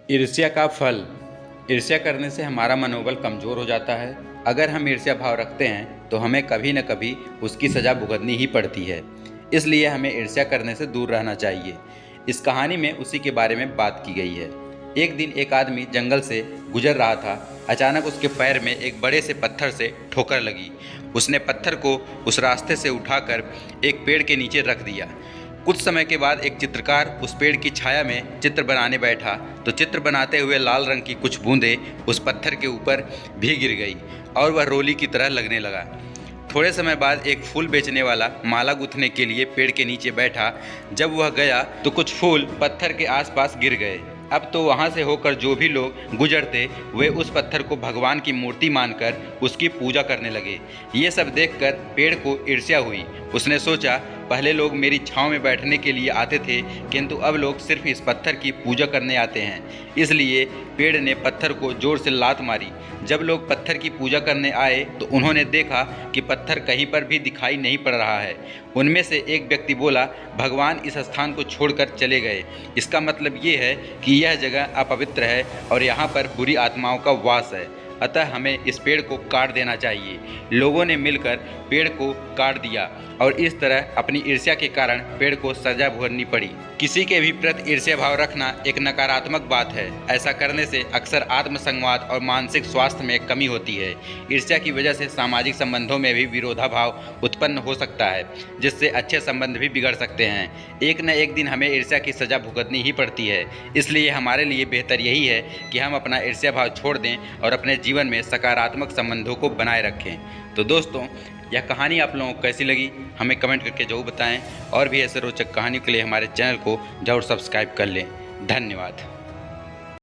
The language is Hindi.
ईर्ष्या का फल। ईर्ष्या करने से हमारा मनोबल कमज़ोर हो जाता है। अगर हम ईर्ष्या भाव रखते हैं तो हमें कभी न कभी उसकी सज़ा भुगतनी ही पड़ती है। इसलिए हमें ईर्ष्या करने से दूर रहना चाहिए। इस कहानी में उसी के बारे में बात की गई है। एक दिन एक आदमी जंगल से गुजर रहा था। अचानक उसके पैर में एक बड़े से पत्थर से ठोकर लगी। उसने पत्थर को उस रास्ते से उठाकर एक पेड़ के नीचे रख दिया। कुछ समय के बाद एक चित्रकार उस पेड़ की छाया में चित्र बनाने बैठा तो चित्र बनाते हुए लाल रंग की कुछ बूंदें उस पत्थर के ऊपर भी गिर गई और वह रोली की तरह लगने लगा। थोड़े समय बाद एक फूल बेचने वाला माला गूंथने के लिए पेड़ के नीचे बैठा। जब वह गया तो कुछ फूल पत्थर के आसपास गिर गए। अब तो वहाँ से होकर जो भी लोग गुजरते वे उस पत्थर को भगवान की मूर्ति मानकर उसकी पूजा करने लगे। ये सब देखकर पेड़ को ईर्ष्या हुई। उसने सोचा, पहले लोग मेरी छांव में बैठने के लिए आते थे, किंतु अब लोग सिर्फ इस पत्थर की पूजा करने आते हैं। इसलिए पेड़ ने पत्थर को जोर से लात मारी। जब लोग पत्थर की पूजा करने आए तो उन्होंने देखा कि पत्थर कहीं पर भी दिखाई नहीं पड़ रहा है। उनमें से एक व्यक्ति बोला, भगवान इस स्थान को छोड़कर चले गए। इसका मतलब ये है कि यह जगह अपवित्र है और यहाँ पर बुरी आत्माओं का वास है, अतः हमें इस पेड़ को काट देना चाहिए। लोगों ने मिलकर पेड़ को काट दिया और इस तरह अपनी ईर्ष्या के कारण पेड़ को सजा भुगतनी पड़ी। किसी के भी प्रति ईर्ष्या भाव रखना एक नकारात्मक बात है। ऐसा करने से अक्सर आत्मसंघवात और मानसिक स्वास्थ्य में कमी होती है। ईर्ष्या की वजह से सामाजिक संबंधों में भी विरोधाभाव उत्पन्न हो सकता है, जिससे अच्छे संबंध भी बिगड़ सकते हैं। एक न एक दिन हमें ईर्ष्या की सजा भुगतनी ही पड़ती है। इसलिए हमारे लिए बेहतर यही है कि हम अपना ईर्ष्या भाव छोड़ दें और अपने जीवन में सकारात्मक संबंधों को बनाए रखें। तो दोस्तों, यह कहानी आप लोगों को कैसी लगी हमें कमेंट करके जरूर बताएं और भी ऐसे रोचक कहानियों के लिए हमारे चैनल को जरूर सब्सक्राइब कर लें। धन्यवाद।